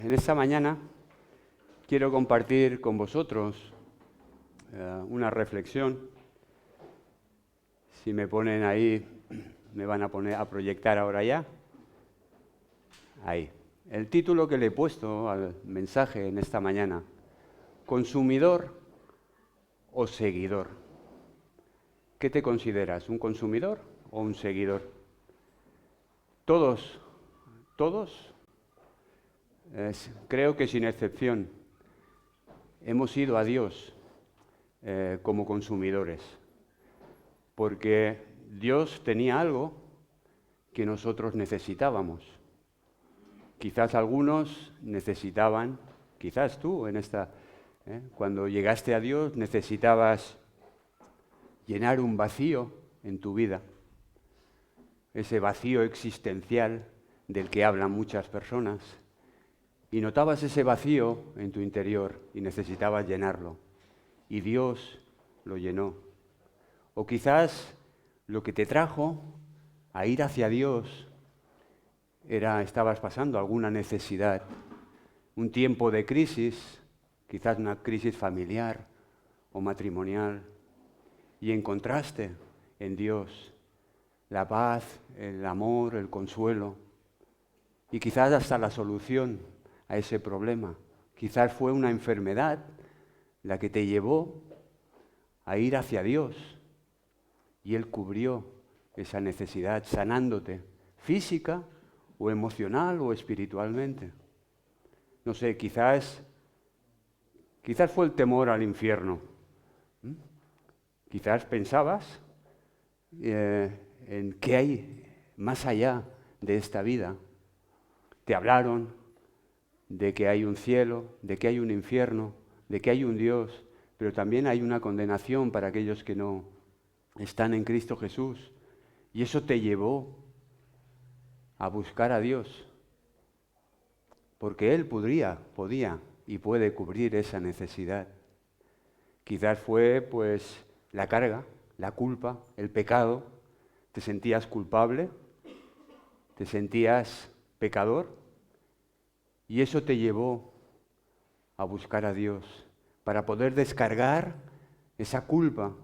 En esta mañana quiero compartir con vosotros una reflexión. Si me ponen ahí, me van a poner a proyectar ahora ya. Ahí. El título que le he puesto al mensaje en esta mañana: ¿consumidor o seguidor? ¿Qué te consideras? ¿Un consumidor o un seguidor? Todos, creo que sin excepción, hemos ido a Dios como consumidores, porque Dios tenía algo que nosotros necesitábamos. Quizás algunos necesitaban, quizás tú cuando llegaste a Dios necesitabas llenar un vacío en tu vida, ese vacío existencial del que hablan muchas personas, y notabas ese vacío en tu interior y necesitabas llenarlo, y Dios lo llenó. O quizás lo que te trajo a ir hacia Dios estabas pasando alguna necesidad, un tiempo de crisis, quizás una crisis familiar o matrimonial, y encontraste en Dios la paz, el amor, el consuelo, y quizás hasta la solución a ese problema. Quizás fue una enfermedad la que te llevó a ir hacia Dios, y Él cubrió esa necesidad sanándote física o emocional o espiritualmente. No sé, quizás fue el temor al infierno. Quizás pensabas en qué hay más allá de esta vida. Te hablaron de que hay un cielo, de que hay un infierno, de que hay un Dios, pero también hay una condenación para aquellos que no están en Cristo Jesús. Y eso te llevó a buscar a Dios, porque Él podía y puede cubrir esa necesidad. Quizás fue pues la carga, la culpa, el pecado. Te sentías culpable, te sentías pecador, y eso te llevó a buscar a Dios para poder descargar esa culpa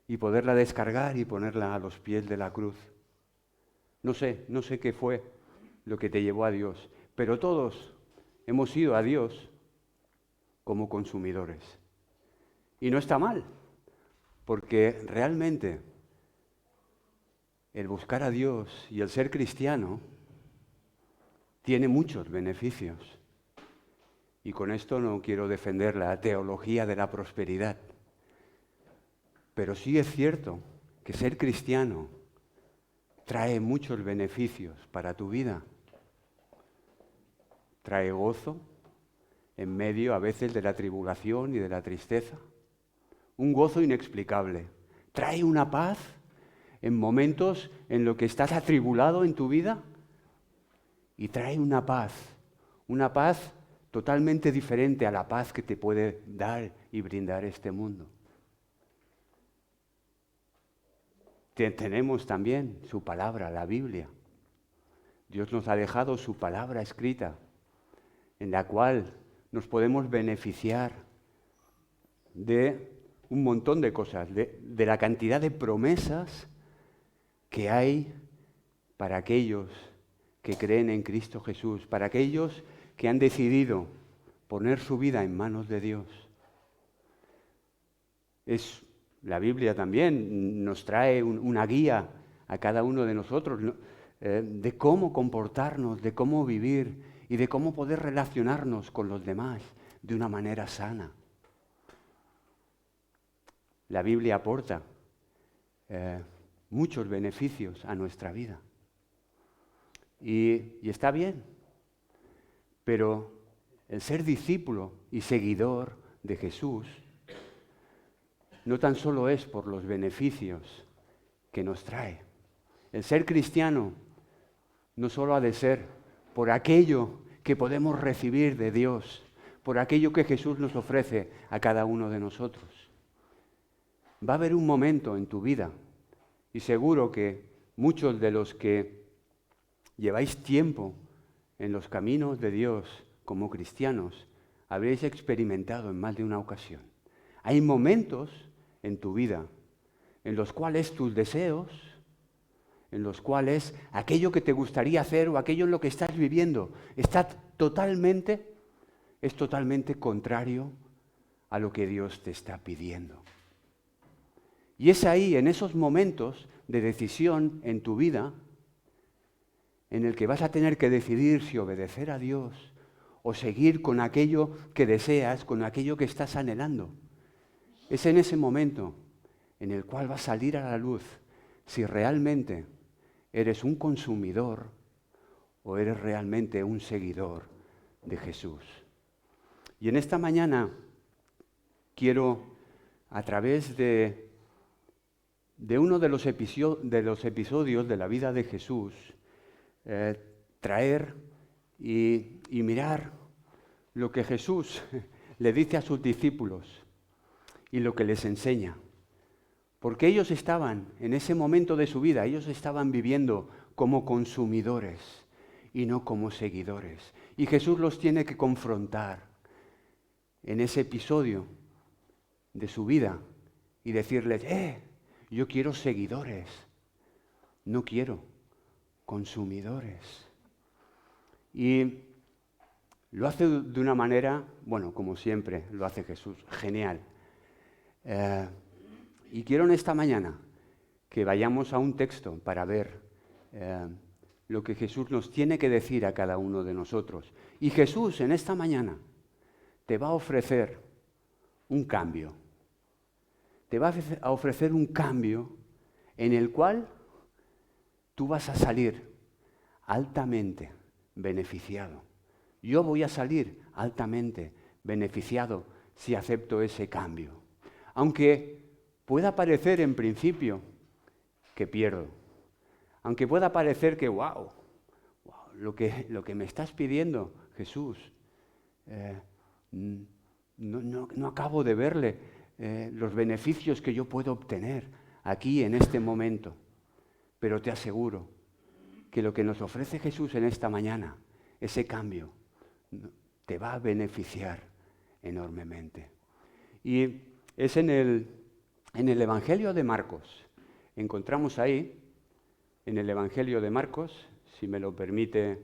y poderla descargar y ponerla a los pies de la cruz. No sé qué fue lo que te llevó a Dios, pero todos hemos ido a Dios como consumidores. Y no está mal, porque realmente el buscar a Dios y el ser cristiano tiene muchos beneficios. Y con esto no quiero defender la teología de la prosperidad, pero sí es cierto que ser cristiano trae muchos beneficios para tu vida. Trae gozo en medio a veces de la tribulación y de la tristeza, un gozo inexplicable. Trae una paz en momentos en los que estás atribulado en tu vida, y trae una paz totalmente diferente a la paz que te puede dar y brindar este mundo. Tenemos también su palabra, la Biblia. Dios nos ha dejado su palabra escrita, en la cual nos podemos beneficiar de un montón de cosas, de la cantidad de promesas que hay para aquellos que creen en Cristo Jesús, para aquellos que han decidido poner su vida en manos de Dios. La Biblia también nos trae una guía a cada uno de nosotros de cómo comportarnos, de cómo vivir y de cómo poder relacionarnos con los demás de una manera sana. La Biblia aporta muchos beneficios a nuestra vida. Y está bien, pero el ser discípulo y seguidor de Jesús no tan solo es por los beneficios que nos trae. El ser cristiano no solo ha de ser por aquello que podemos recibir de Dios, por aquello que Jesús nos ofrece a cada uno de nosotros. Va a haber un momento en tu vida, y seguro que muchos de los que lleváis tiempo en los caminos de Dios como cristianos, habréis experimentado en más de una ocasión. Hay momentos en tu vida en los cuales tus deseos, en los cuales aquello que te gustaría hacer o aquello en lo que estás viviendo es totalmente contrario a lo que Dios te está pidiendo. Y es ahí, en esos momentos de decisión en tu vida, en el que vas a tener que decidir si obedecer a Dios o seguir con aquello que deseas, con aquello que estás anhelando. Es en ese momento en el cual va a salir a la luz si realmente eres un consumidor o eres realmente un seguidor de Jesús. Y en esta mañana quiero, a través de uno de los episodios de la vida de Jesús, traer y mirar lo que Jesús le dice a sus discípulos y lo que les enseña. Porque ellos estaban, en ese momento de su vida, ellos estaban viviendo como consumidores y no como seguidores. Y Jesús los tiene que confrontar en ese episodio de su vida y decirles, yo quiero seguidores, no quiero consumidores. Y lo hace de una manera, bueno, como siempre lo hace Jesús, genial. Y quiero en esta mañana que vayamos a un texto para ver lo que Jesús nos tiene que decir a cada uno de nosotros. Y Jesús en esta mañana te va a ofrecer un cambio. Te va a ofrecer un cambio en el cual tú vas a salir altamente beneficiado. Yo voy a salir altamente beneficiado si acepto ese cambio. Aunque pueda parecer en principio que pierdo. Aunque pueda parecer que, wow, lo que me estás pidiendo, Jesús, no acabo de verle los beneficios que yo puedo obtener aquí en este momento. Pero te aseguro que lo que nos ofrece Jesús en esta mañana, ese cambio, te va a beneficiar enormemente. Y es en el Evangelio de Marcos. Encontramos ahí, en el Evangelio de Marcos, si me lo permite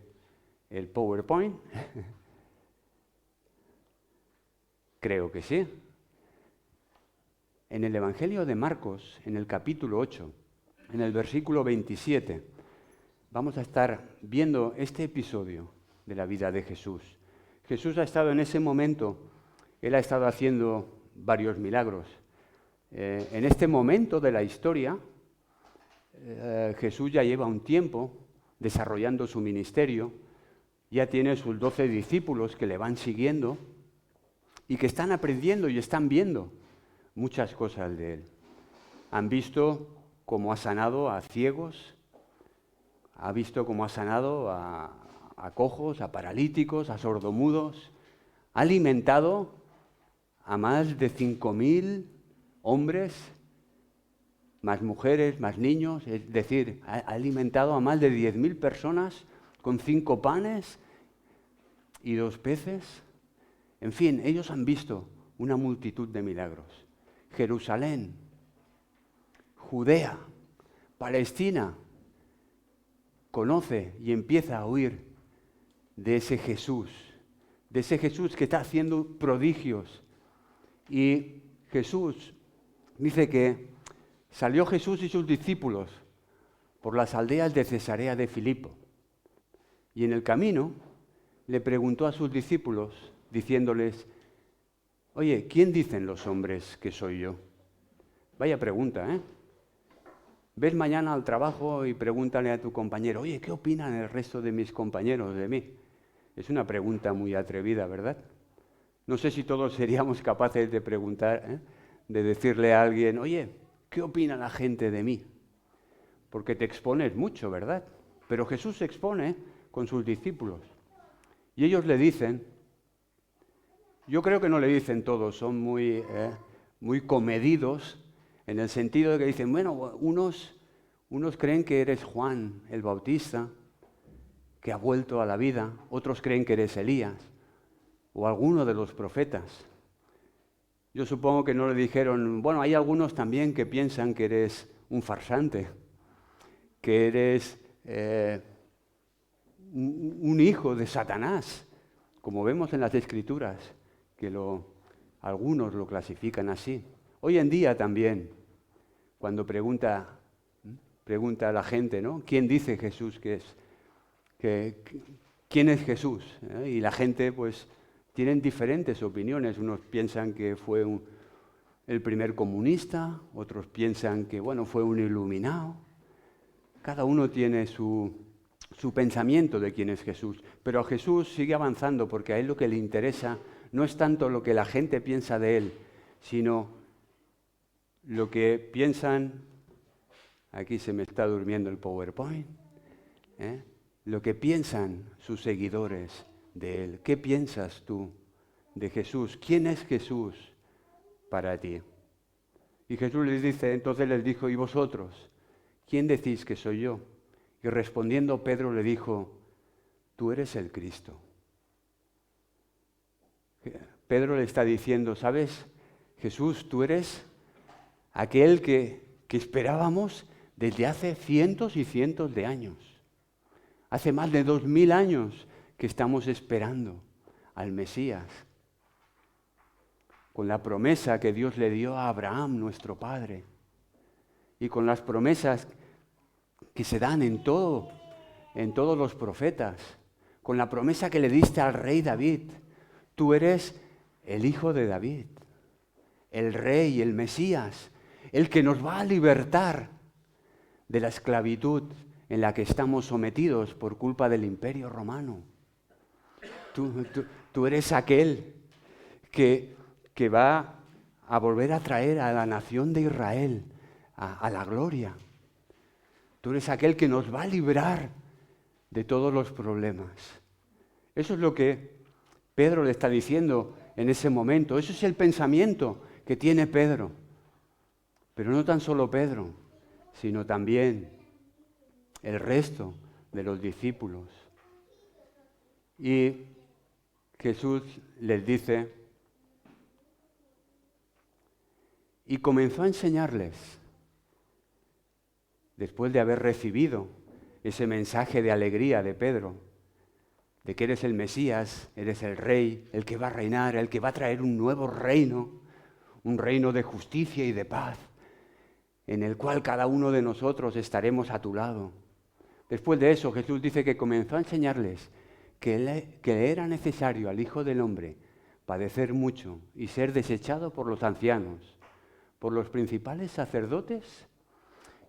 el PowerPoint, creo que sí. En el Evangelio de Marcos, en el capítulo 8, en el versículo 27, vamos a estar viendo este episodio de la vida de Jesús. Jesús ha estado en ese momento, Él ha estado haciendo varios milagros. En este momento de la historia, Jesús ya lleva un tiempo desarrollando su ministerio, ya tiene sus 12 discípulos que le van siguiendo y que están aprendiendo y están viendo muchas cosas de Él. Han visto cómo ha sanado a ciegos, ha visto cómo ha sanado a cojos, a paralíticos, a sordomudos, ha alimentado a más de 5.000 hombres, más mujeres, más niños, es decir, ha alimentado a más de 10.000 personas con 5 panes y 2 peces. En fin, ellos han visto una multitud de milagros. Jerusalén, Judea, Palestina, conoce y empieza a oír de ese Jesús que está haciendo prodigios. Y Jesús dice que salió Jesús y sus discípulos por las aldeas de Cesarea de Filipo. Y en el camino le preguntó a sus discípulos, diciéndoles, oye, ¿quién dicen los hombres que soy yo? Vaya pregunta, ¿eh? Ves mañana al trabajo y pregúntale a tu compañero, oye, ¿qué opinan el resto de mis compañeros de mí? Es una pregunta muy atrevida, ¿verdad? No sé si todos seríamos capaces de preguntar, de decirle a alguien, oye, ¿qué opina la gente de mí? Porque te expones mucho, ¿verdad? Pero Jesús se expone con sus discípulos. Y ellos le dicen, yo creo que no le dicen todos, son muy comedidos, en el sentido de que dicen, bueno, unos creen que eres Juan el Bautista, que ha vuelto a la vida, otros creen que eres Elías, o alguno de los profetas. Yo supongo que no le dijeron, bueno, hay algunos también que piensan que eres un farsante, que eres un hijo de Satanás, como vemos en las Escrituras, que algunos lo clasifican así. Hoy en día también, cuando pregunta a la gente, ¿no? ¿Quién dice Jesús que es? ¿Quién es Jesús? Y la gente, pues, tienen diferentes opiniones. Unos piensan que fue el primer comunista, otros piensan que, bueno, fue un iluminado. Cada uno tiene su pensamiento de quién es Jesús. Pero Jesús sigue avanzando porque a él lo que le interesa no es tanto lo que la gente piensa de él, sino lo que piensan. Aquí se me está durmiendo el PowerPoint. Lo que piensan sus seguidores de él. ¿Qué piensas tú de Jesús? ¿Quién es Jesús para ti? Y Jesús les dice, entonces les dijo, ¿y vosotros? ¿Quién decís que soy yo? Y respondiendo Pedro le dijo, tú eres el Cristo. Pedro le está diciendo, ¿sabes? Jesús, tú eres aquel que esperábamos desde hace cientos y cientos de años. Hace más de 2000 años que estamos esperando al Mesías, con la promesa que Dios le dio a Abraham, nuestro padre, y con las promesas que se dan en todos los profetas, con la promesa que le diste al rey David. Tú eres el hijo de David, el rey, el Mesías, el que nos va a libertar de la esclavitud en la que estamos sometidos por culpa del Imperio Romano. Tú eres aquel que va a volver a traer a la nación de Israel a la gloria. Tú eres aquel que nos va a librar de todos los problemas. Eso es lo que Pedro le está diciendo en ese momento. Eso es el pensamiento que tiene Pedro. Pero no tan solo Pedro, sino también el resto de los discípulos. Y Jesús les dice, y comenzó a enseñarles, después de haber recibido ese mensaje de alegría de Pedro, de que eres el Mesías, eres el Rey, el que va a reinar, el que va a traer un nuevo reino, un reino de justicia y de paz, en el cual cada uno de nosotros estaremos a tu lado. Después de eso, Jesús dice que comenzó a enseñarles que le era necesario al Hijo del Hombre padecer mucho y ser desechado por los ancianos, por los principales sacerdotes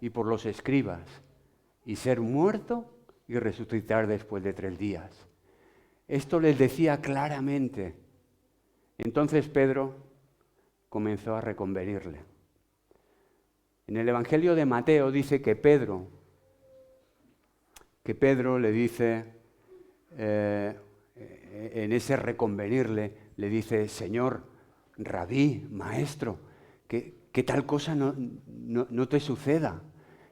y por los escribas, y ser muerto y resucitar después de 3 días. Esto les decía claramente. Entonces Pedro comenzó a reconvenirle. En el Evangelio de Mateo dice que Pedro le dice, en ese reconvenirle, le dice, Señor, Rabí, Maestro, que tal cosa no te suceda.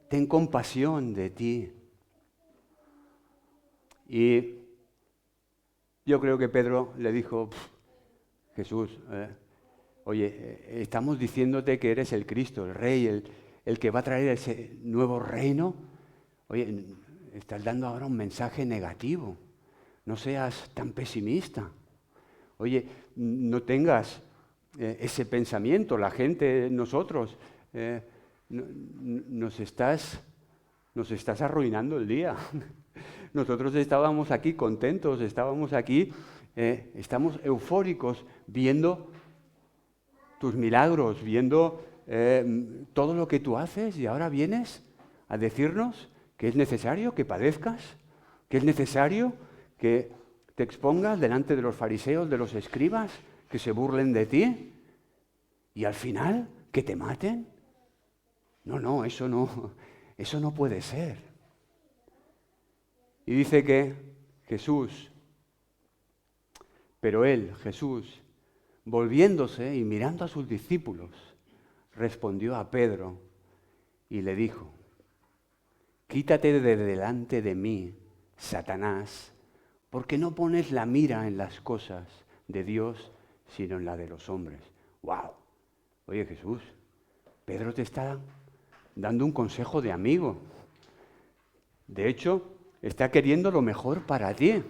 Ten compasión de ti. Y yo creo que Pedro le dijo, Jesús, oye, estamos diciéndote que eres el Cristo, el Rey, el que va a traer ese nuevo reino. Oye, estás dando ahora un mensaje negativo. No seas tan pesimista. Oye, no tengas ese pensamiento. La gente, nosotros, nos estás arruinando el día. Nosotros estábamos aquí contentos, estábamos aquí, estamos eufóricos viendo tus milagros, viendo todo lo que tú haces, y ahora vienes a decirnos que es necesario que padezcas, que es necesario que te expongas delante de los fariseos, de los escribas, que se burlen de ti, y al final que te maten. No, eso no puede ser. Y dice que Jesús, volviéndose y mirando a sus discípulos, respondió a Pedro y le dijo, quítate de delante de mí, Satanás, porque no pones la mira en las cosas de Dios, sino en la de los hombres. ¡Wow! Oye, Jesús, Pedro te está dando un consejo de amigo. De hecho, está queriendo lo mejor para ti.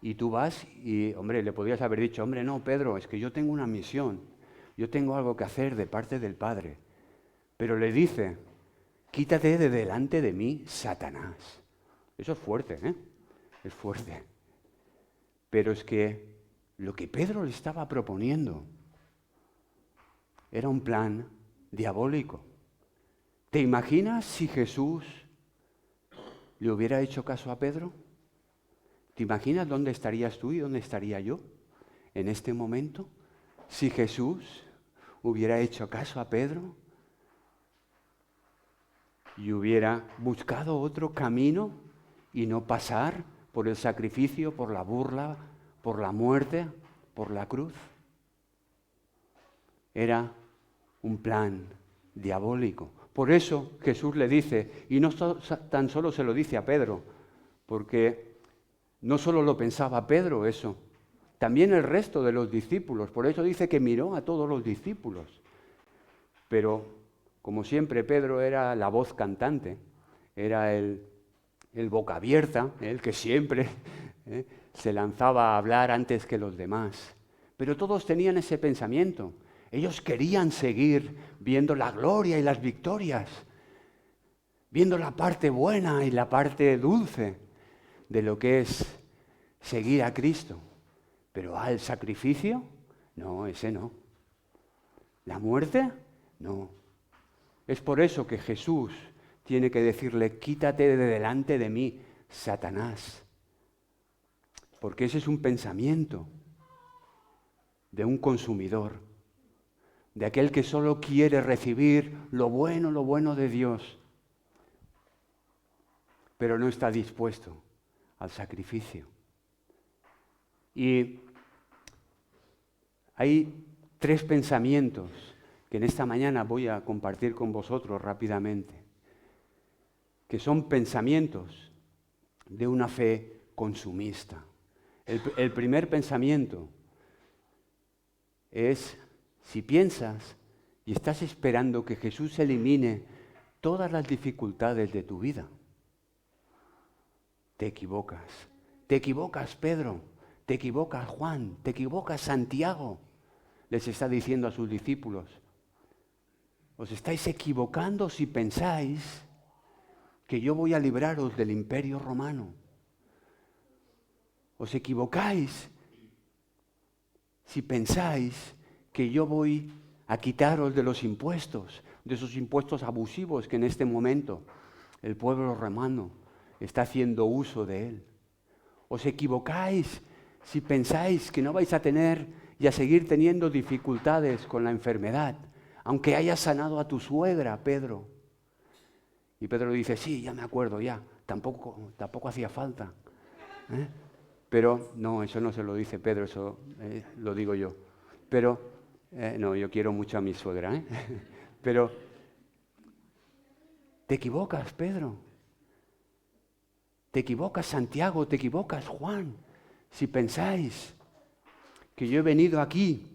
Y tú vas y, hombre, le podrías haber dicho, hombre, no, Pedro, es que yo tengo una misión. Yo tengo algo que hacer de parte del Padre. Pero le dice, quítate de delante de mí, Satanás. Eso es fuerte, ¿eh? Es fuerte. Pero es que lo que Pedro le estaba proponiendo era un plan diabólico. ¿Te imaginas si Jesús le hubiera hecho caso a Pedro? ¿Te imaginas dónde estarías tú y dónde estaría yo en este momento? Si Jesús hubiera hecho caso a Pedro y hubiera buscado otro camino y no pasar por el sacrificio, por la burla, por la muerte, por la cruz. Era un plan diabólico. Por eso Jesús le dice, y no tan solo se lo dice a Pedro, porque no solo lo pensaba Pedro eso, también el resto de los discípulos. Por eso dice que miró a todos los discípulos. Pero, como siempre, Pedro era la voz cantante, era el boca abierta, el que siempre se lanzaba a hablar antes que los demás. Pero todos tenían ese pensamiento. Ellos querían seguir viendo la gloria y las victorias, viendo la parte buena y la parte dulce de lo que es seguir a Cristo. Pero al sacrificio, no, ese no. La muerte, no. Es por eso que Jesús tiene que decirle, quítate de delante de mí, Satanás. Porque ese es un pensamiento de un consumidor, de aquel que solo quiere recibir lo bueno de Dios, pero no está dispuesto al sacrificio. Y hay 3 pensamientos que en esta mañana voy a compartir con vosotros rápidamente, que son pensamientos de una fe consumista. El primer pensamiento es, si piensas y estás esperando que Jesús elimine todas las dificultades de tu vida, te equivocas. Te equivocas, Pedro. Te equivocas, Juan. Te equivocas, Santiago. Les está diciendo a sus discípulos. Os estáis equivocando si pensáis que yo voy a libraros del imperio romano. Os equivocáis si pensáis que yo voy a quitaros de los impuestos, de esos impuestos abusivos que en este momento el pueblo romano está haciendo uso de él. Os equivocáis si pensáis que no vais a tener y a seguir teniendo dificultades con la enfermedad, aunque hayas sanado a tu suegra, Pedro. Y Pedro dice, sí, ya me acuerdo, ya, tampoco hacía falta. Pero no, eso no se lo dice Pedro, eso lo digo yo. Pero, no, yo quiero mucho a mi suegra, Pero, te equivocas, Pedro. Te equivocas, Santiago, te equivocas, Juan. Si pensáis que yo he venido aquí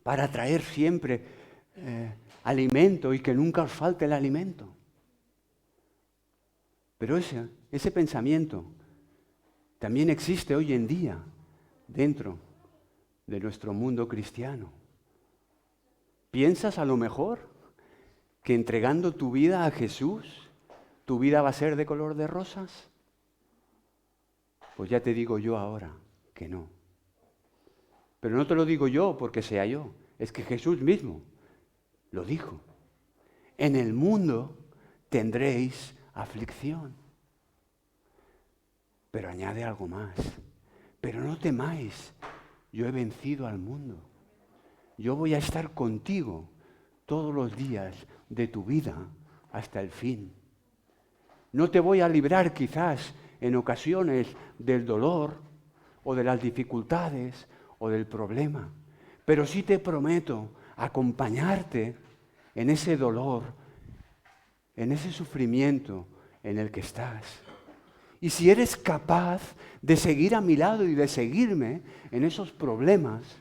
para traer siempre alimento y que nunca os falte el alimento. Pero ese pensamiento también existe hoy en día dentro de nuestro mundo cristiano. ¿Piensas a lo mejor que entregando tu vida a Jesús, tu vida va a ser de color de rosas? Pues ya te digo yo ahora que no. Pero no te lo digo yo porque sea yo, es que Jesús mismo lo dijo. En el mundo tendréis aflicción. Pero añade algo más. Pero no temáis, yo he vencido al mundo. Yo voy a estar contigo todos los días de tu vida hasta el fin. No te voy a librar quizás en ocasiones del dolor o de las dificultades o del problema, pero sí te prometo acompañarte en ese dolor, en ese sufrimiento en el que estás. Y si eres capaz de seguir a mi lado y de seguirme en esos problemas,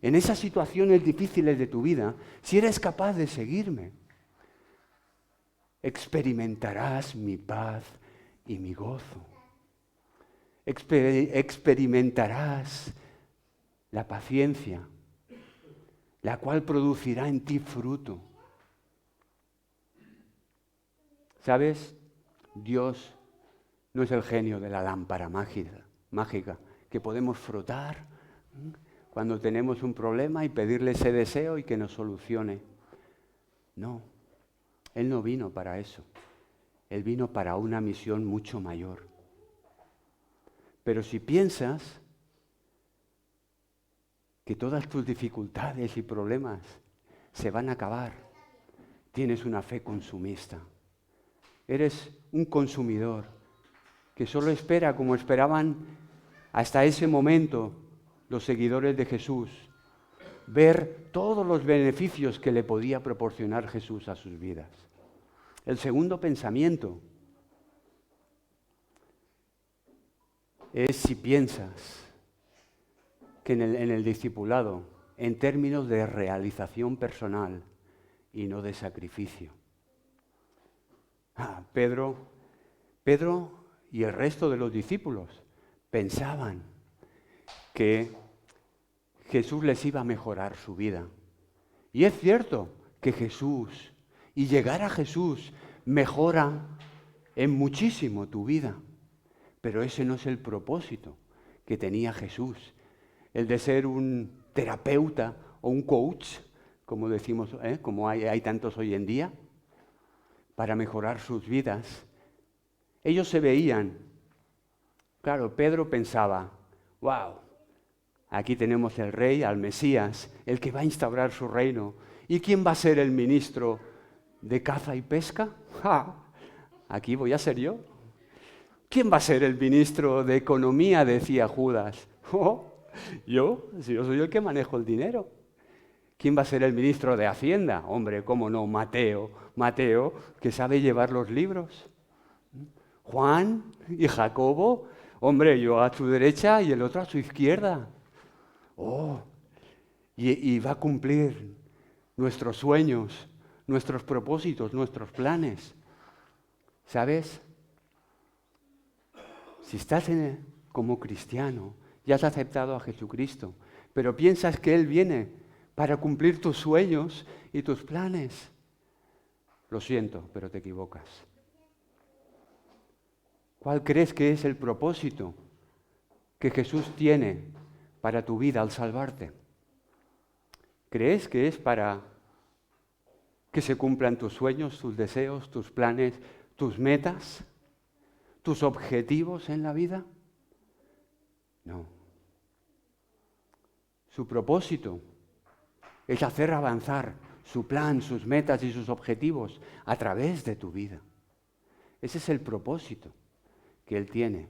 en esas situaciones difíciles de tu vida, si eres capaz de seguirme, experimentarás mi paz y mi gozo. Experimentarás la paciencia, la cual producirá en ti fruto. ¿Sabes? Dios no es el genio de la lámpara mágica que podemos frotar cuando tenemos un problema y pedirle ese deseo y que nos solucione. No, Él no vino para eso. Él vino para una misión mucho mayor. Pero si piensas que todas tus dificultades y problemas se van a acabar, tienes una fe consumista. Eres un consumidor que solo espera, como esperaban hasta ese momento los seguidores de Jesús, ver todos los beneficios que le podía proporcionar Jesús a sus vidas. El segundo pensamiento es si piensas que en el discipulado, en términos de realización personal y no de sacrificio. Pedro y el resto de los discípulos pensaban que Jesús les iba a mejorar su vida. Y es cierto que Jesús y llegar a Jesús mejora en muchísimo tu vida. Pero ese no es el propósito que tenía Jesús. El de ser un terapeuta o un coach, como decimos, como hay tantos hoy en día, para mejorar sus vidas. Ellos se veían. Claro, Pedro pensaba, wow, aquí tenemos el rey, al Mesías, el que va a instaurar su reino. ¿Y quién va a ser el ministro de caza y pesca? ¡Ja! Aquí voy a ser yo. ¿Quién va a ser el ministro de economía? Decía Judas. Oh, yo, si yo soy el que manejo el dinero. ¿Quién va a ser el ministro de Hacienda? Hombre, cómo no, Mateo, que sabe llevar los libros. Juan y Jacobo, hombre, yo a su derecha y el otro a su izquierda. Oh, y va a cumplir nuestros sueños, nuestros propósitos, nuestros planes. ¿Sabes? Si estás como cristiano, ya has aceptado a Jesucristo, pero piensas que Él viene para cumplir tus sueños y tus planes, lo siento, pero te equivocas. ¿Cuál crees que es el propósito que Jesús tiene para tu vida al salvarte? ¿Crees que es para que se cumplan tus sueños, tus deseos, tus planes, tus metas, tus objetivos en la vida? No. Su propósito es hacer avanzar su plan, sus metas y sus objetivos a través de tu vida. Ese es el propósito que Él tiene.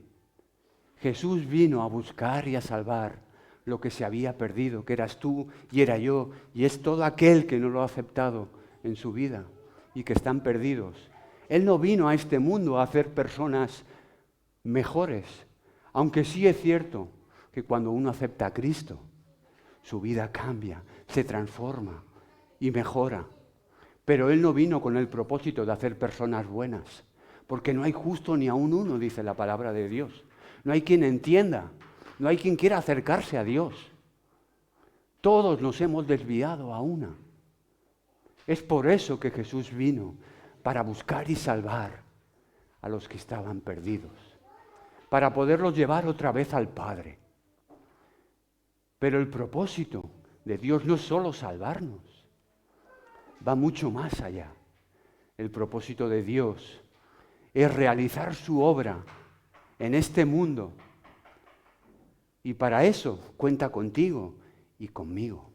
Jesús vino a buscar y a salvar lo que se había perdido, que eras tú y era yo, y es todo aquel que no lo ha aceptado en su vida y que están perdidos. Él no vino a este mundo a hacer personas mejores, aunque sí es cierto que cuando uno acepta a Cristo, su vida cambia, se transforma y mejora. Pero Él no vino con el propósito de hacer personas buenas, porque no hay justo ni aun uno, dice la palabra de Dios. No hay quien entienda, no hay quien quiera acercarse a Dios. Todos nos hemos desviado a una. Es por eso que Jesús vino, para buscar y salvar a los que estaban perdidos, para poderlos llevar otra vez al Padre. Pero el propósito de Dios no es solo salvarnos, va mucho más allá. El propósito de Dios es realizar su obra en este mundo. Y para eso cuenta contigo y conmigo.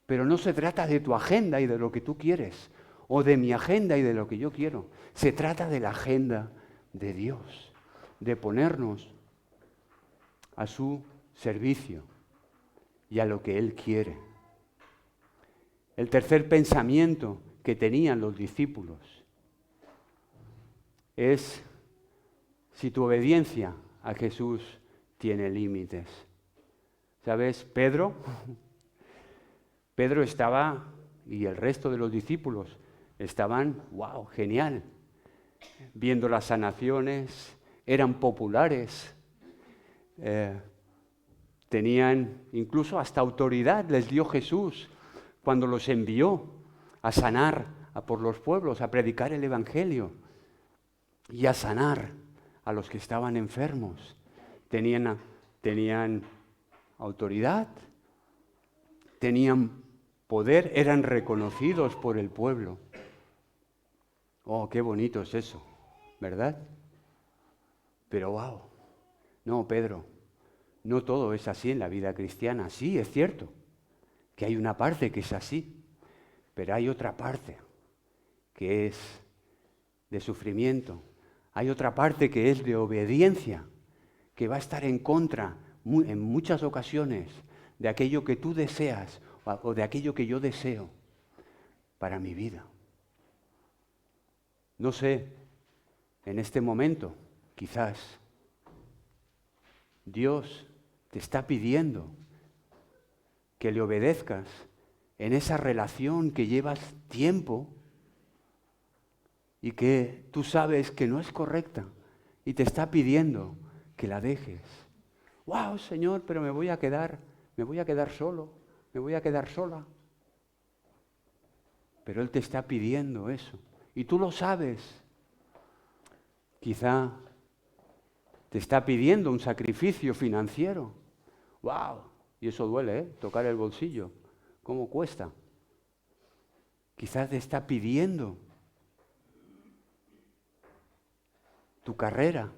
Pero no se trata de tu agenda y de lo que tú quieres, o de mi agenda y de lo que yo quiero. Se trata de la agenda de Dios, de ponernos a su servicio y a lo que Él quiere. El tercer pensamiento que tenían los discípulos es, si tu obediencia a Jesús tiene límites. ¿Sabes? Pedro estaba, y el resto de los discípulos estaban, wow, genial, viendo las sanaciones, eran populares, tenían incluso hasta autoridad, les dio Jesús cuando los envió a sanar por los pueblos, a predicar el Evangelio y a sanar a los que estaban enfermos. Tenían autoridad, tenían poder, eran reconocidos por el pueblo. Oh, qué bonito es eso, ¿verdad? Pero wow, no, Pedro, no todo es así en la vida cristiana. Sí, es cierto que hay una parte que es así, pero hay otra parte que es de sufrimiento. Hay otra parte que es de obediencia, que va a estar en contra en muchas ocasiones de aquello que tú deseas o de aquello que yo deseo para mi vida. No sé, en este momento, quizás, Dios te está pidiendo que le obedezcas en esa relación que llevas tiempo y que tú sabes que no es correcta y te está pidiendo que la dejes. ¡Wow, Señor, pero me voy a quedar solo, me voy a quedar sola! Pero Él te está pidiendo eso y tú lo sabes. Quizá te está pidiendo un sacrificio financiero. ¡Wow! Y eso duele, ¿eh? Tocar el bolsillo. ¿Cómo cuesta? Quizás te está pidiendo tu carrera.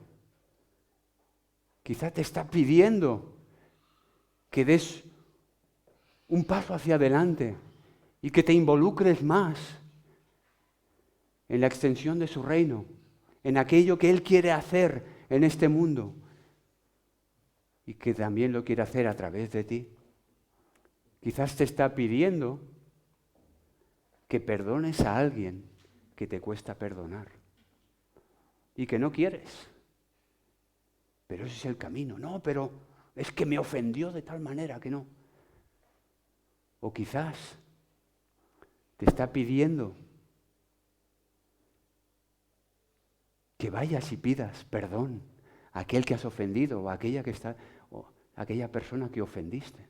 Quizás te está pidiendo que des un paso hacia adelante y que te involucres más en la extensión de su reino, en aquello que Él quiere hacer en este mundo y que también lo quiere hacer a través de ti. Quizás te está pidiendo que perdones a alguien que te cuesta perdonar y que no quieres. Pero ese es el camino. No, pero es que me ofendió de tal manera que no. O quizás te está pidiendo que vayas y pidas perdón a aquel que has ofendido o a aquella persona que ofendiste.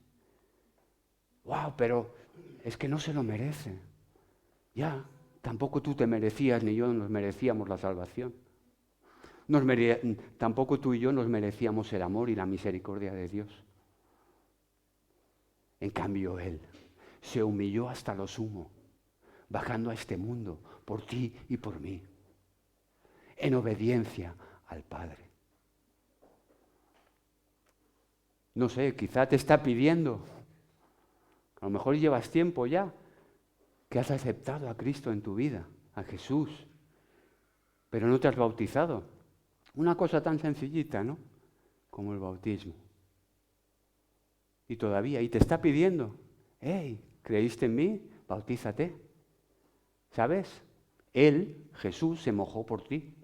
¡Wow! Pero es que no se lo merece. Ya, tampoco tú te merecías ni yo nos merecíamos la salvación. Tampoco tú y yo nos merecíamos el amor y la misericordia de Dios. En cambio, Él se humilló hasta lo sumo, bajando a este mundo por ti y por mí, en obediencia al Padre. No sé, quizá te está pidiendo, a lo mejor llevas tiempo ya, que has aceptado a Cristo en tu vida, a Jesús, pero no te has bautizado. Una cosa tan sencillita, ¿no? Como el bautismo. Y te está pidiendo, hey, ¿creíste en mí? Bautízate. ¿Sabes? Él, Jesús, se mojó por ti.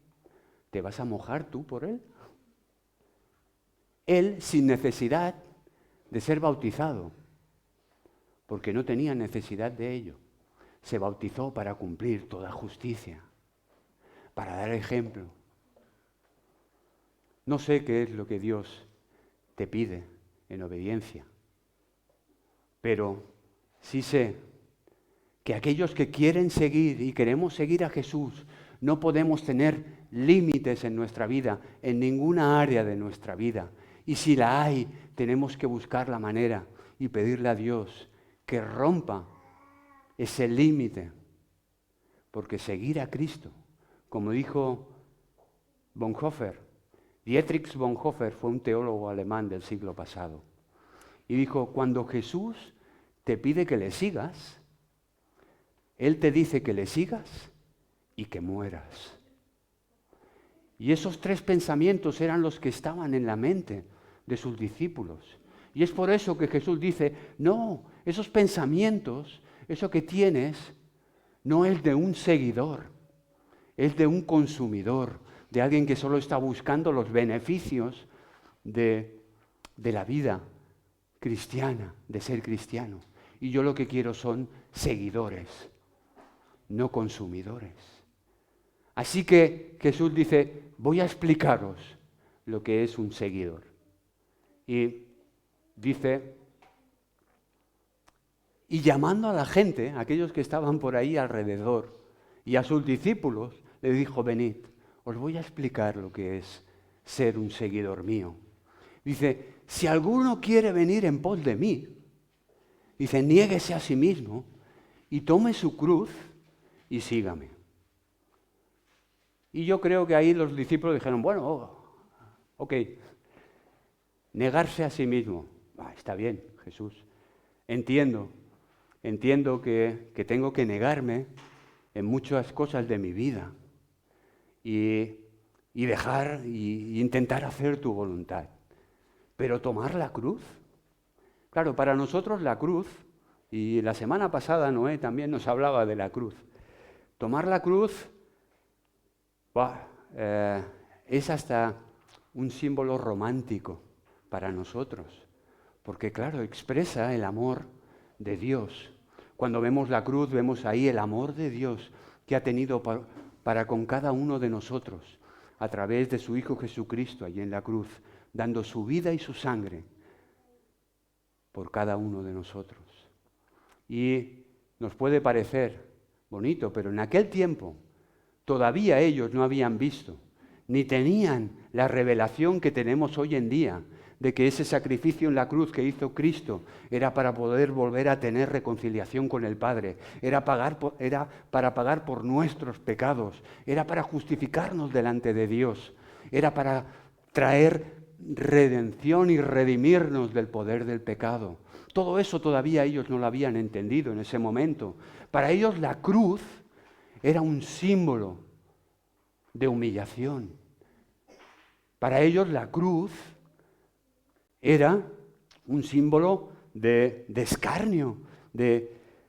¿Te vas a mojar tú por Él? Él, sin necesidad de ser bautizado, porque no tenía necesidad de ello, se bautizó para cumplir toda justicia, para dar ejemplo. No sé qué es lo que Dios te pide en obediencia, pero sí sé que aquellos que quieren seguir y queremos seguir a Jesús, no podemos tener límites en nuestra vida, en ninguna área de nuestra vida. Y si la hay, tenemos que buscar la manera y pedirle a Dios que rompa ese límite. Porque seguir a Cristo, como dijo Bonhoeffer, Dietrich Bonhoeffer fue un teólogo alemán del siglo pasado, y dijo, cuando Jesús te pide que le sigas, Él te dice que le sigas y que mueras. Y esos tres pensamientos eran los que estaban en la mente de sus discípulos. Y es por eso que Jesús dice, no, esos pensamientos, eso que tienes, no es de un seguidor, es de un consumidor. de alguien que solo está buscando los beneficios de la vida cristiana, de ser cristiano. Y yo lo que quiero son seguidores, no consumidores. Así que Jesús dice, voy a explicaros lo que es un seguidor. Y dice, y llamando a la gente, a aquellos que estaban por ahí alrededor, y a sus discípulos, le dijo, venid, os voy a explicar lo que es ser un seguidor mío. Dice, si alguno quiere venir en pos de mí, dice, niéguese a sí mismo y tome su cruz y sígame. Y yo creo que ahí los discípulos dijeron, bueno, ok, negarse a sí mismo. Está bien, Jesús. Entiendo que tengo que negarme en muchas cosas de mi vida y dejar y intentar hacer tu voluntad. Pero tomar la cruz. Claro, para nosotros la cruz, y la semana pasada Noé también nos hablaba de la cruz. Tomar la cruz es hasta un símbolo romántico para nosotros, porque claro, expresa el amor de Dios. Cuando vemos la cruz, vemos ahí el amor de Dios que ha tenido para con cada uno de nosotros, a través de su Hijo Jesucristo, allí en la cruz, dando su vida y su sangre por cada uno de nosotros. Y nos puede parecer bonito, pero en aquel tiempo todavía ellos no habían visto, ni tenían la revelación que tenemos hoy en día, de que ese sacrificio en la cruz que hizo Cristo era para poder volver a tener reconciliación con el Padre, era para pagar por nuestros pecados, era para justificarnos delante de Dios, era para traer redención y redimirnos del poder del pecado. Todo eso todavía ellos no lo habían entendido en ese momento. Para ellos la cruz era un símbolo de humillación. Para ellos la cruz era un símbolo de escarnio,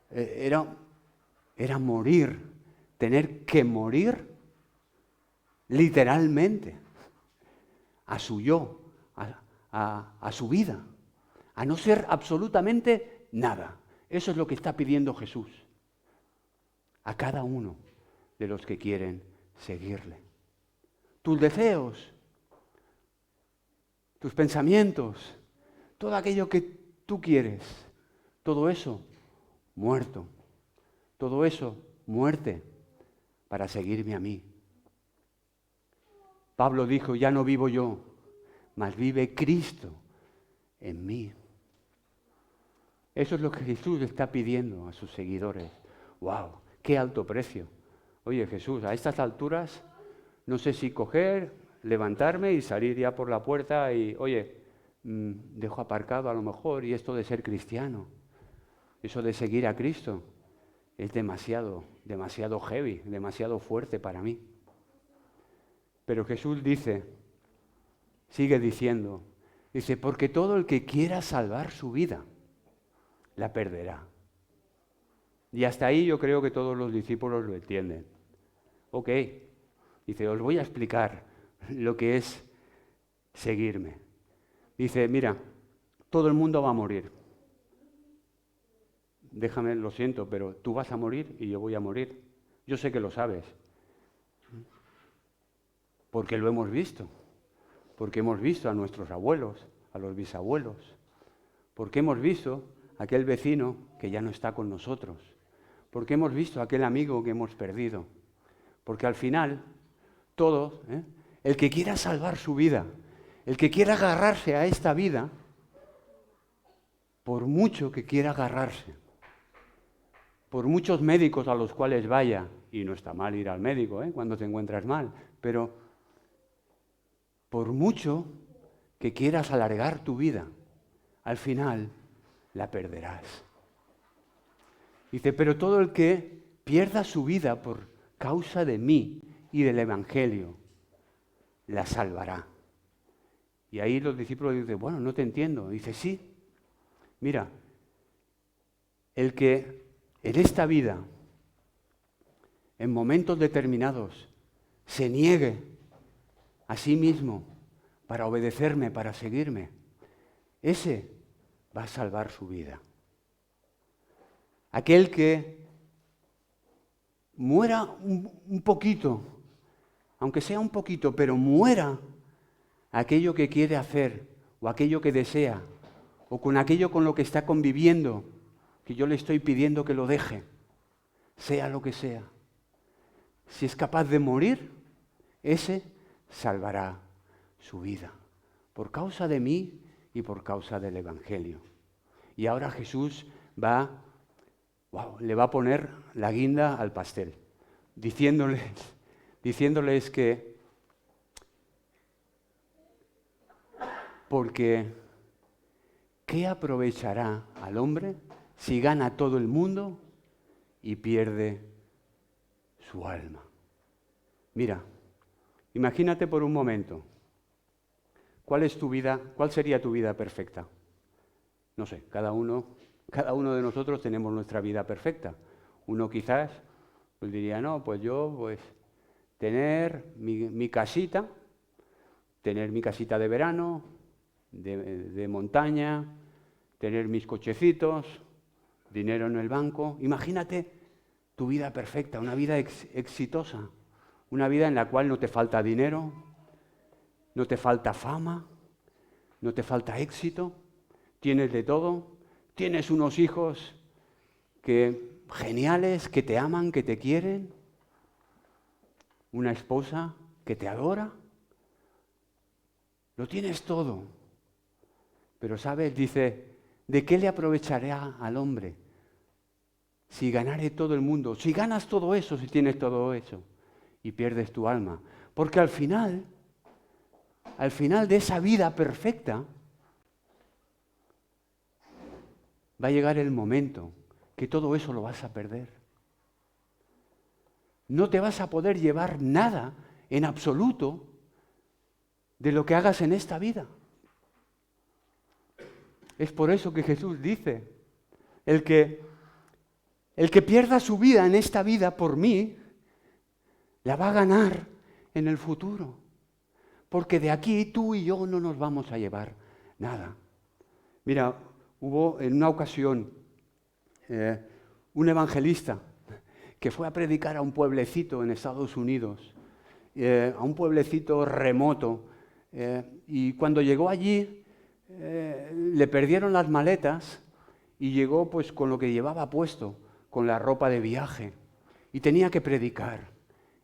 era morir, tener que morir literalmente a su yo, a su vida, a no ser absolutamente nada. Eso es lo que está pidiendo Jesús a cada uno de los que quieren seguirle. Tus deseos, tus pensamientos, todo aquello que tú quieres, todo eso muerto, todo eso muerte para seguirme a mí. Pablo dijo, ya no vivo yo, mas vive Cristo en mí. Eso es lo que Jesús está pidiendo a sus seguidores. ¡Wow! ¡Qué alto precio! Oye, Jesús, a estas alturas no sé si coger, levantarme y salir ya por la puerta y, oye, dejo aparcado a lo mejor, y esto de ser cristiano, eso de seguir a Cristo, es demasiado heavy, demasiado fuerte para mí. Pero Jesús sigue diciendo, porque todo el que quiera salvar su vida, la perderá. Y hasta ahí yo creo que todos los discípulos lo entienden. Ok, os voy a explicar lo que es seguirme. Dice, mira, todo el mundo va a morir. Déjame, lo siento, pero tú vas a morir y yo voy a morir. Yo sé que lo sabes. Porque lo hemos visto. Porque hemos visto a nuestros abuelos, a los bisabuelos. Porque hemos visto a aquel vecino que ya no está con nosotros. Porque hemos visto a aquel amigo que hemos perdido. Porque al final, todos, el que quiera salvar su vida, el que quiera agarrarse a esta vida, por mucho que quiera agarrarse, por muchos médicos a los cuales vaya, y no está mal ir al médico cuando te encuentras mal, pero por mucho que quieras alargar tu vida, al final la perderás. Dice, pero todo el que pierda su vida por causa de mí y del Evangelio, la salvará. Y ahí los discípulos dicen, bueno, no te entiendo. Dice, sí, mira, el que en esta vida, en momentos determinados, se niegue a sí mismo para obedecerme, para seguirme, ese va a salvar su vida. Aquel que muera un poquito, aunque sea un poquito, pero muera aquello que quiere hacer o aquello que desea o con aquello con lo que está conviviendo, que yo le estoy pidiendo que lo deje, sea lo que sea. Si es capaz de morir, ese salvará su vida, por causa de mí y por causa del Evangelio. Y ahora Jesús le va a poner la guinda al pastel, diciéndoles que, porque ¿qué aprovechará al hombre si gana todo el mundo y pierde su alma? Mira, imagínate por un momento, ¿cuál sería tu vida perfecta? No sé, cada uno de nosotros tenemos nuestra vida perfecta. Uno quizás pues diría, no, pues yo tener mi casita, tener mi casita de verano, de montaña, tener mis cochecitos, dinero en el banco. Imagínate tu vida perfecta, una vida exitosa, una vida en la cual no te falta dinero, no te falta fama, no te falta éxito, tienes de todo, tienes unos hijos geniales, que te aman, que te quieren, una esposa que te adora, lo tienes todo. Pero ¿sabes? Dice, ¿de qué le aprovechará al hombre si ganare todo el mundo? Si ganas todo eso, si tienes todo eso y pierdes tu alma. Porque al final de esa vida perfecta, va a llegar el momento que todo eso lo vas a perder. No te vas a poder llevar nada en absoluto de lo que hagas en esta vida. Es por eso que Jesús dice, el que pierda su vida en esta vida por mí, la va a ganar en el futuro. Porque de aquí tú y yo no nos vamos a llevar nada. Mira, hubo en una ocasión un evangelista que fue a predicar a un pueblecito en Estados Unidos, a un pueblecito remoto, y cuando llegó allí le perdieron las maletas y llegó pues con lo que llevaba puesto, con la ropa de viaje, y tenía que predicar.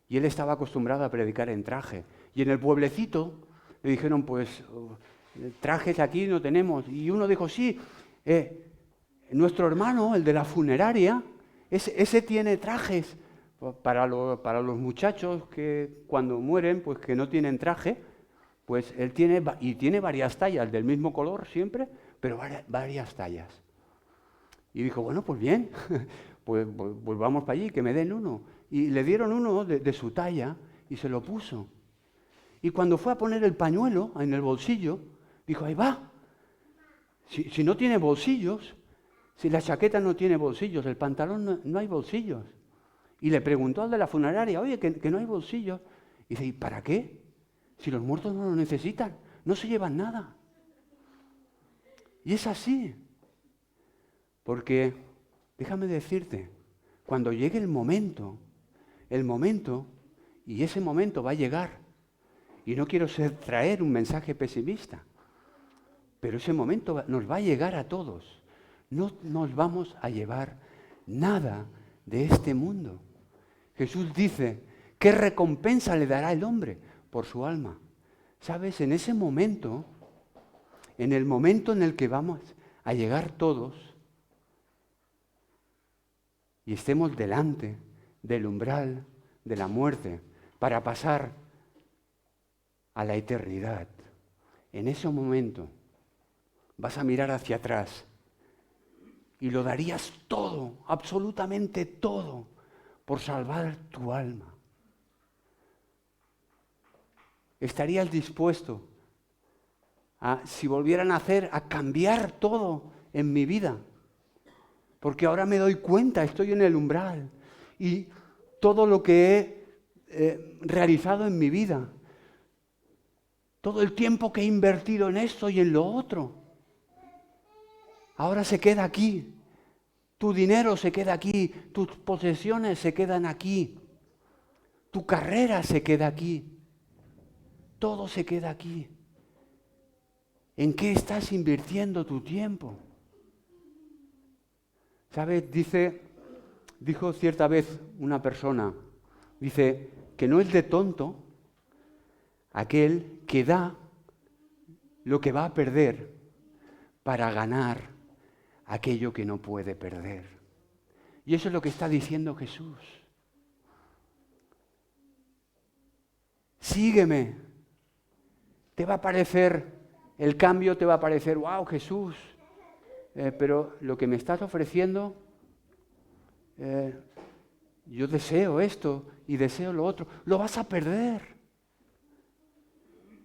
Y él estaba acostumbrado a predicar en traje. Y en el pueblecito le dijeron, pues trajes aquí no tenemos. Y uno dijo, sí, nuestro hermano, el de la funeraria, ese tiene trajes para los muchachos que cuando mueren, pues que no tienen traje, pues él tiene varias tallas, del mismo color siempre, pero varias tallas. Y dijo, bueno, pues bien, pues vamos para allí, que me den uno. Y le dieron uno de su talla y se lo puso. Y cuando fue a poner el pañuelo en el bolsillo, dijo, ahí va. Si no tiene bolsillos, si la chaqueta no tiene bolsillos, el pantalón no hay bolsillos. Y le preguntó al de la funeraria, oye, que no hay bolsillos. Y dice, ¿y para qué? Si los muertos no lo necesitan, no se llevan nada. Y es así. Porque, déjame decirte, cuando llegue el momento, y ese momento va a llegar, y no quiero traer un mensaje pesimista, pero ese momento nos va a llegar a todos. No nos vamos a llevar nada de este mundo. Jesús dice, ¿qué recompensa le dará el hombre por su alma? ¿Sabes? En ese momento, en el momento en el que vamos a llegar todos y estemos delante del umbral de la muerte para pasar a la eternidad, en ese momento vas a mirar hacia atrás y lo darías todo, absolutamente todo, por salvar tu alma. ¿Estarías dispuesto si volvieran a hacer, a cambiar todo en mi vida? Porque ahora me doy cuenta, estoy en el umbral y todo lo que he realizado en mi vida, todo el tiempo que he invertido en esto y en lo otro, ahora se queda aquí. Tu dinero se queda aquí, tus posesiones se quedan aquí, tu carrera se queda aquí, todo se queda aquí. ¿En qué estás invirtiendo tu tiempo? ¿Sabes? Dijo cierta vez una persona, dice que no es de tonto aquel que da lo que va a perder para ganar aquello que no puede perder. Y eso es lo que está diciendo Jesús. Sígueme. Te va a parecer, el cambio te va a parecer, wow, Jesús. Pero lo que me estás ofreciendo, yo deseo esto y deseo lo otro. Lo vas a perder.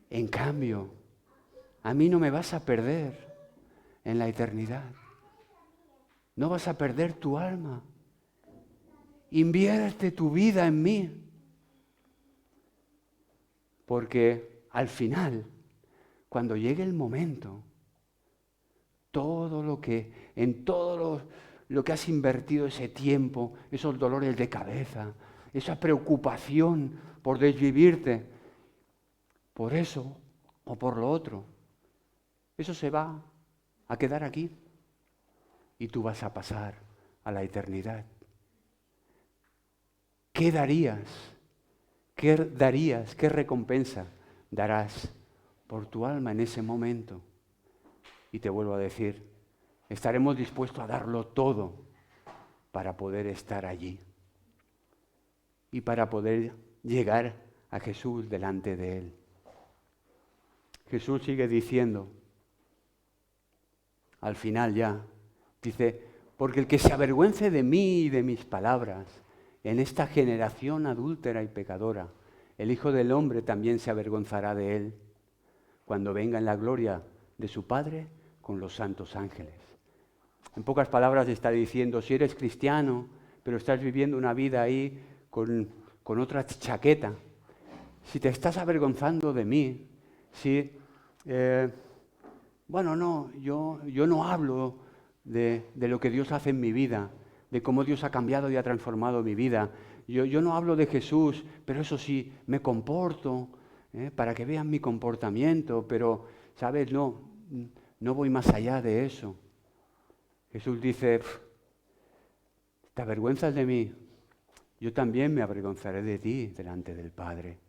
En cambio, a mí no me vas a perder en la eternidad. No vas a perder tu alma. Invierte tu vida en mí. Porque al final, cuando llegue el momento, en todo lo que has invertido ese tiempo, esos dolores de cabeza, esa preocupación por desvivirte, por eso o por lo otro, eso se va a quedar aquí y tú vas a pasar a la eternidad. ¿Qué darías? ¿Qué darías? ¿Qué recompensa darás por tu alma en ese momento? Y te vuelvo a decir, estaremos dispuestos a darlo todo para poder estar allí y para poder llegar a Jesús delante de Él. Jesús sigue diciendo, al final ya, dice, porque el que se avergüence de mí y de mis palabras en esta generación adúltera y pecadora, el Hijo del Hombre también se avergonzará de él cuando venga en la gloria de su Padre con los santos ángeles. En pocas palabras está diciendo, si eres cristiano, pero estás viviendo una vida ahí con otra chaqueta, si te estás avergonzando de mí, yo no hablo de lo que Dios hace en mi vida, de cómo Dios ha cambiado y ha transformado mi vida. Yo no hablo de Jesús, pero eso sí, me comporto, para que vean mi comportamiento, pero, ¿sabes? No voy más allá de eso. Jesús dice, ¿te avergüenzas de mí? Yo también me avergonzaré de ti delante del Padre.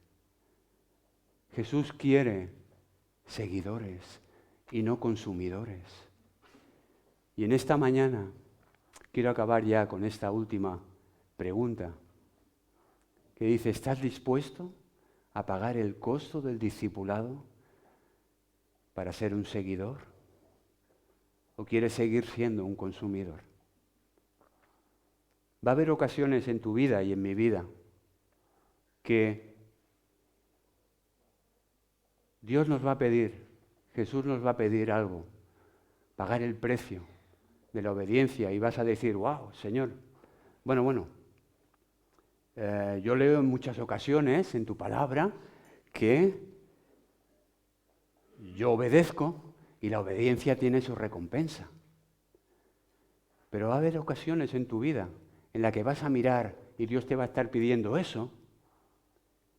Jesús quiere seguidores y no consumidores. Y en esta mañana quiero acabar ya con esta última pregunta que dice, ¿estás dispuesto a pagar el costo del discipulado para ser un seguidor? ¿O quieres seguir siendo un consumidor? Va a haber ocasiones en tu vida y en mi vida que Dios nos va a pedir, Jesús nos va a pedir algo, pagar el precio de la obediencia y vas a decir, wow, Señor, bueno, yo leo en muchas ocasiones en tu palabra que yo obedezco y la obediencia tiene su recompensa. Pero va a haber ocasiones en tu vida en la que vas a mirar y Dios te va a estar pidiendo eso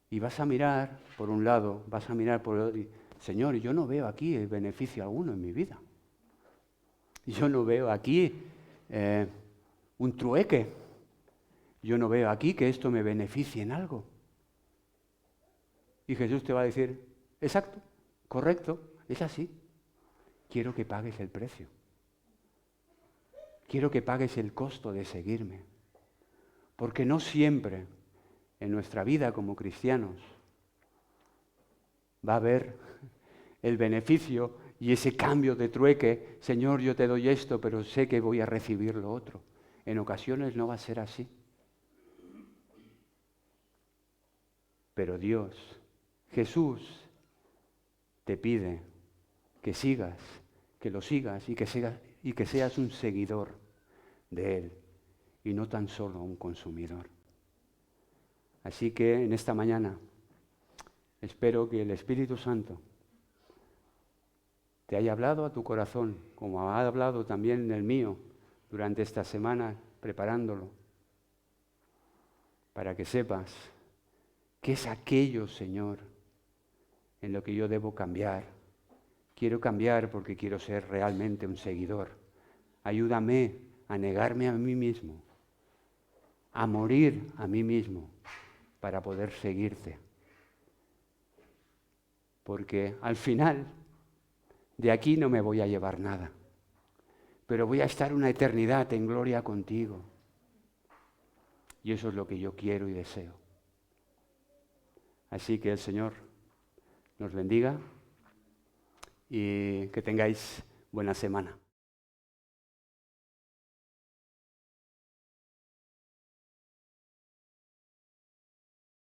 y vas a mirar por un lado, vas a mirar por el otro y, Señor, yo no veo aquí el beneficio alguno en mi vida. Yo no veo aquí un trueque. Yo no veo aquí que esto me beneficie en algo. Y Jesús te va a decir, exacto, correcto, es así. Quiero que pagues el precio. Quiero que pagues el costo de seguirme. Porque no siempre en nuestra vida como cristianos va a haber el beneficio y ese cambio de trueque, Señor, yo te doy esto, pero sé que voy a recibir lo otro. En ocasiones no va a ser así. Pero Dios, Jesús, te pide que sigas, que lo sigas y que seas un seguidor de Él y no tan solo un consumidor. Así que en esta mañana espero que el Espíritu Santo te haya hablado a tu corazón, como ha hablado también en el mío durante esta semana preparándolo, para que sepas qué es aquello, Señor, en lo que yo debo cambiar. Quiero cambiar porque quiero ser realmente un seguidor. Ayúdame a negarme a mí mismo, a morir a mí mismo para poder seguirte. Porque al final de aquí no me voy a llevar nada, pero voy a estar una eternidad en gloria contigo. Y eso es lo que yo quiero y deseo. Así que el Señor nos bendiga y que tengáis buena semana.